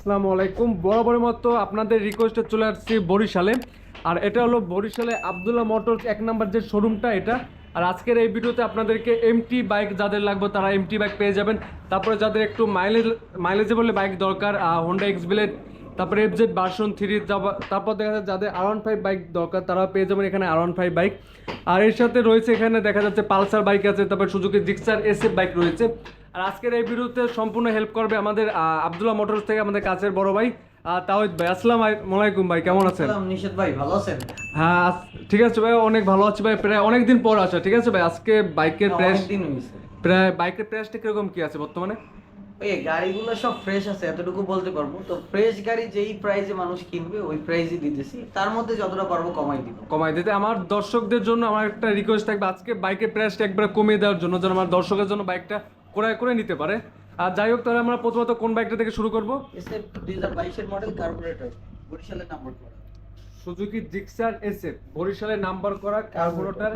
আসসালামু আলাইকুম। বরাবরের মতো আপনাদের রিকোয়েস্টে চলে আসছি বরিশালে। আর এটা হলো বরিশালে আবদুল্লাহ মোটরস 1 নাম্বার যে শোরুমটা এটা। আর আজকের এই ভিডিওতে আপনাদেরকে এমটি বাইক যাদের লাগবে তারা এমটি বাইক পেয়ে যাবেন। তারপরে যাদের একটু মাইলেজেবল বাইক দরকার, হোন্ডা এক্সব্লেড, তারপরে এফজেড ভার্সন 3, তারপর দেখা যাচ্ছে যাদের R15 বাইক দরকার তারা পেয়ে যাবেন এখানে R15 বাইক। আর এর সাথে রয়েছে এখানে দেখা যাচ্ছে পালসার বাইক আছে, তারপর সুজুকি জিক্সার এসএফ বাইক রয়েছে। আর আজকের এই ভিডিওতে সম্পূর্ণ হেল্প করবে আমাদের আবদুল্লাহ মোটরস থেকে আমাদের কাছের বড় ভাই তাওহিদ ভাই। আসসালামু আলাইকুম ভাই, কেমন আছেন? নিশাদ ভাই ভালো আছেন? হ্যাঁ ঠিক আছে ভাই, অনেক ভালো আছি ভাই। প্রায় অনেকদিন পর আসা। ঠিক আছে ভাই, আজকে বাইকের প্রাইস বাইকের প্রাইসটা কিরকম কি আছে বর্তমানে? ওই গাড়িগুলো সব ফ্রেশ আছে এতটুকু বলতে পারবো। তো ফ্রেশ গাড়ি যেই প্রাইসে মানুষ কিনবে ওই প্রাইসই দিতেছি, তার মধ্যে যতটা পারবো কমাই দিতে। আমার দর্শকদের জন্য আমার একটা রিকোয়েস্ট থাকবে, আজকে বাইকের প্রাইসটা একবার কমিয়ে দেওয়ার জন্য, যেন আমার দর্শকের জন্য বাইকটা ক্রয় করে নিতে পারে। আর যাই হোক, তাহলে আমরা প্রথমত কোন বাইকটা থেকে শুরু করব? এসএফ 2022 এর মডেল কার্বোরেটর, বরিশালে নাম্বার করা সুজুকি জিক্সার এসএফ, বরিশালে নাম্বার করা কার্বোরেটর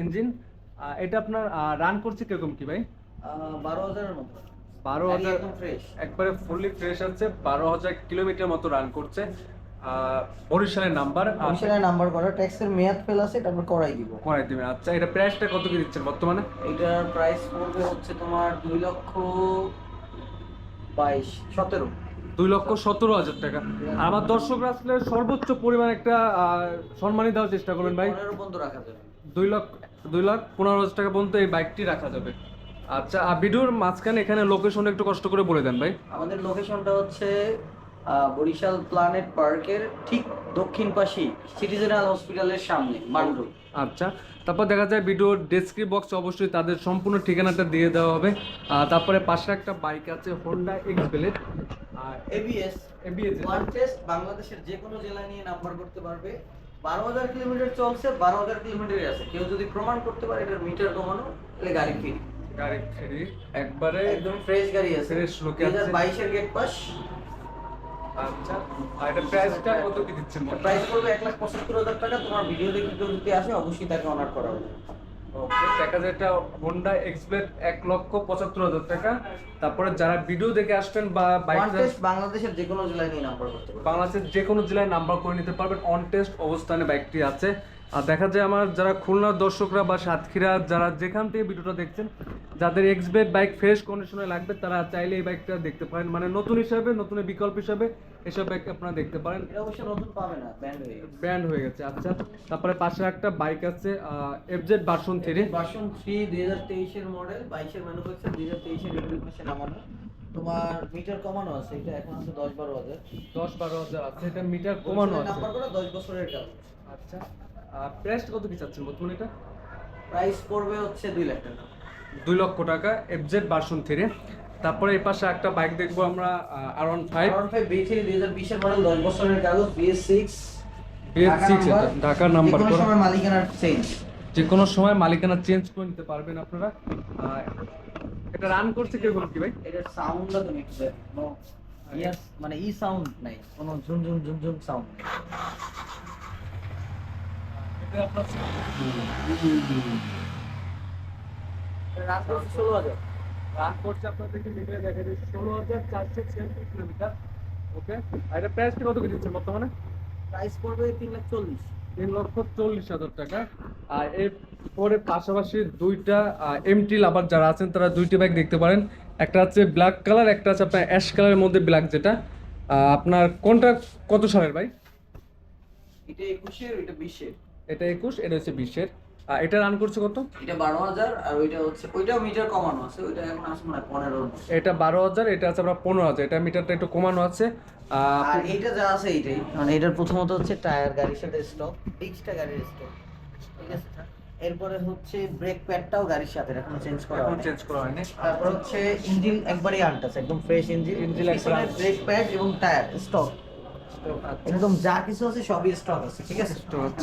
ইঞ্জিন। এটা আপনার রান করছে কিরকম কি ভাই? 12,000 এর মতো। 12,000 একদম ফ্রেশ, একবারে ফুললি ফ্রেশ আছে। 12,000 কিলোমিটার মতো রান করছে। বরিশালের নাম্বার করা, ট্যাক্সের মেয়াদ ফেল আছে, তারপর করাই দিবেন। আচ্ছা, এটা প্রাইসটা কত কি দিচ্ছেন বর্তমানে? এটার প্রাইস পড়বে হচ্ছে তোমার 2,22,17 2,17,000 টাকা। আমার দর্শকরা আসলে সর্বোচ্চ পরিমাণ একটা সম্মানী দেওয়ার চেষ্টা করবেন ভাই। 15 পর্যন্ত রাখা যাবে। 2,15,000 টাকা পর্যন্ত এই বাইকটি রাখা যাবে। আচ্ছা, ভিডিওর মাঝখানে এখানে লোকেশন একটু কষ্ট করে বলে দেন ভাই। আমাদের লোকেশনটা হচ্ছে বরিশাল প্ল্যানেট পার্কের ঠিক দক্ষিণ পাশেই সিটিজেনাল হসপিটালের সামনে মান্ডু। আচ্ছা, তারপর দেখা যায় ভিডিওর ডেসক্রিপশন বক্সে অবশ্যই তাদের সম্পূর্ণ ঠিকানাটা দিয়ে দেওয়া হবে। তারপরে পাশে একটা বাইক আছে Honda X-Blade ABS one test, বাংলাদেশের যে কোনো জেলায় নিয়ে নাম্বার করতে পারবে। 12,000 কিলোমিটার চলছে, 12,000 কিলোমিটারই আছে। কেউ যদি প্রমাণ করতে পারে এটার মিটার কমানো, তাহলে গাড়ি ফ্রি। একবারে একদম ফ্রেশ গাড়ি আছে, ফ্রেশ লুকে আছে। 2022 এর গেট পাস। আচ্ছা, আর এটা প্রাইসটা কত কি দিচ্ছেন? প্রাইস পড়বে 1,75,000 টাকা। তোমার ভিডিও দেখে কেউ যদি আসে অবশ্যই তাকে অনার করা হবে। ওকে, দেখা যায় এটা হোন্ডা এক্সব্লেড 1,75,000 টাকা। তারপরে যারা ভিডিও দেখে আসবেন বা বাইকটা বাংলাদেশের যে কোনো জেলায় নিয়ে নাম্বার করতে পারবেন, বাংলাদেশের যে কোনো জেলায় নাম্বার করে নিতে পারবেন। অন টেস্ট অবস্থানে বাইকটি আছে। আর দেখা যায় আমার যারা খুলনার দর্শকরা বা সাতক্ষীরা যারা যেখান থেকে ভিডিওটা দেখছেন, যাদের এক্সব্লেড বাইক ফ্রেশ কন্ডিশনে লাগবে তারা চাইলে এই বাইকটা দেখতে পারেন। মানে নতুন হিসাবে, নতুনের বিকল্প হিসাবে এসব বাইক আপনারা দেখতে পারেন। এটা অবশ্য নতুন পাবে না, ব্যান্ড হয়ে গেছে। আচ্ছা, তারপরে পাশে একটা বাইক আছে এফজেড ভার্সন 3 2023 এর মডেল, 22 এর ম্যানুফ্যাকচার, 2023 এর এপ্রিল মাসে নামানো। তোমার মিটার কমানো আছে, এটা এখন আছে 10-12,000। 10-12,000 আছে, এটা মিটার কমানো আছে। নাম্বার করা 10 বছরের কাগজ। আচ্ছা, প্রাইস কত কি চাচ্ছেন বর্তমানে? এটা প্রাইস পড়বে হচ্ছে 2 লাখ টাকা। 2 লক্ষ টাকা, এফজেড ভার্সন 3। তারপরে এই পাশে একটা বাইক দেখবো আমরা R15 B3 2020 এর মডেল, 10 বছরের কাগজ, BS6 এটা ঢাকার নাম্বার করা। যে কোনো সময় মালিকানা চেঞ্জ, যে কোনো সময় মালিকানা চেঞ্জ করে নিতে পারবেন আপনারা। এটা রান করছে কিরকম কি ভাই? এটার সাউন্ডটা তুমি একটু দেখো। ইয়াস, মানে ই সাউন্ড নাই, কোনো ঝুনঝুন ঝুনঝুন সাউন্ড নাই। এটা আপনার রান করছে 16,000। রান করছে আপনাদেরকে মিটারে দেখা যায় 16,476 কিলোমিটার। ওকে, আর এটা প্রাইসটা কত কি দিচ্ছেন বর্তমানে? প্রাইস পড়বে 3,40,000। 3,40,000 টাকা। আর এরপরে পাশাপাশি দুইটা এমটি লাভার যারা আছেন তারা দুইটি বাইক দেখতে পারেন। একটা আছে ব্ল্যাক কালার, একটা আছে আপনার অ্যাশ কালারের মধ্যে ব্ল্যাক, যেটা আপনার কোনটা কত সালের ভাই? এটা 21 এর, এটা 20 এর। এটা 21, এটা হচ্ছে 20 এর। এটা রান করছে কত? এটা 12,000। আর ওইটা হচ্ছে, ওইটাও মিটার কমানো আছে, ওইটা এখন আছে মানে 15,000। এটা 12,000, এটা আছে আপনার 15,000। এটা মিটারটা একটু কমানো আছে। আর এইটা যা আছে এইটাই, মানে এটার প্রথমত হচ্ছে টায়ার গাড়ির সাথে স্টক, ডিস্কটা গাড়ির স্টক, ঠিক আছে। এরপরে হচ্ছে ব্রেক প্যাডটাও গাড়ির সাথে এখন চেঞ্জ করা হয়নি। তারপর হচ্ছে ইঞ্জিন একবারই আনটাস, একদম ফ্রেশ ইঞ্জিন, একবারে ব্রেক প্যাড এবং টায়ার স্টক একদম যা কিছু আছে সবই স্টক আছে, ঠিক আছে।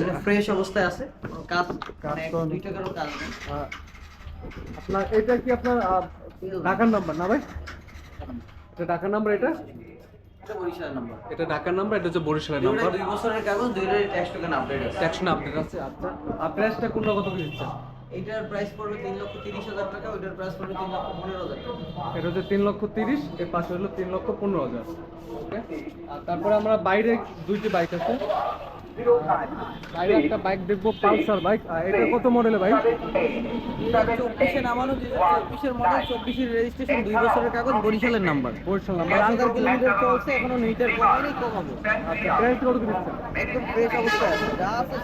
এটা ফ্রেশ অবস্থায় আছে, কোনো কাজ মানে 2 টাকারও কাজ নেই। আপনার এটা কি আপনার ঢাকার নাম্বার না ভাই? এটা ঢাকার নাম্বার, এটা বরিশালের নাম্বার। এটা ঢাকার নাম্বার, এটা হচ্ছে বরিশালের নাম্বার। 2 বছরের কাগজ, 2 ট্যাক্স টোকেন আপডেট আছে। ট্যাক্সন আপডেট আছে। আচ্ছা, আর প্রাইসটা কোনটা কত করে দিচ্ছেন? এইটার প্রাইস পড়বে 3,30,000 টাকা, ওইটার প্রাইস পড়বে 3,15,000 টাকা। এটা হচ্ছে 3,30,000, এর পাশে হলো 3,15,000। ওকে, আর তারপরে আমরা বাইরে দুইটি বাইক আছে। বাইরে একটা বাইক দেখবো, পালসার বাইক। আর এটা কত মডেলের বাইক? 2024 এ নামানো, 2024 এর মডেল, 24 এর রেজিস্ট্রেশন, 2 বছরের কাগজ, বরিশালের নাম্বার। বরিশাল নাম্বার। 10,000 কিলোমিটার চলছে, এখনো মিটার কমায়নি, কমাবো। আচ্ছা, প্রাইস কত দিচ্ছেন? একদম ফ্রেশ অবস্থায় আছে, যা আছে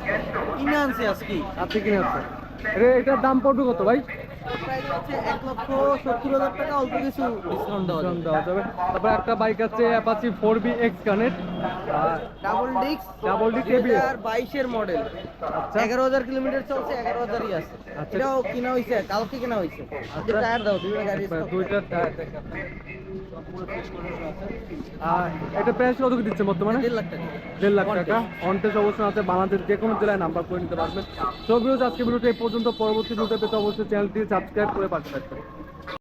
কিনে আনছি আজকে। আপনি কিনে আসছেন? এটার দাম পড়বে কত ভাই? প্রাইস হচ্ছে 1,70,000 টাকা, অল্প কিছু ডিসকাউন্ট দেওয়া যাবে। ডিসকাউন্ট দেওয়া যাবে। তারপরে একটা বাইক আছে Apache 4BX connect, double disc, double disc ABS। 2022 এর মডেল, আচ্ছা 11,000 কিলোমিটার চলছে, 11,000ই আছে। আচ্ছা। এটাও কিনা হইছে, কালকে কিনা হইছে। আচ্ছা। টায়ার দাও, দুইটা গাড়ি stock। দুইটা টায়ার দেখেন। পুরো ফ্রেশ কন্ডিশন আছে। আর এটা প্রাইস কত কি দিচ্ছে বর্তমানে? 1.5 লাখ টাকা। 1.5 লাখ টাকা। অনটেস্ট অবস্থা আছে, বাংলাদেশ যে কোনো জেলায় নাম্বার করে নিতে পারবেন। সব ভিউজ আজকে ভিডিওটা এই পর্যন্ত। পরবর্তী ভিডিওতে পেতে অবশ্যই চ্যানেলটি সাবস্ক্রাইব করে পাশে থাকবেন।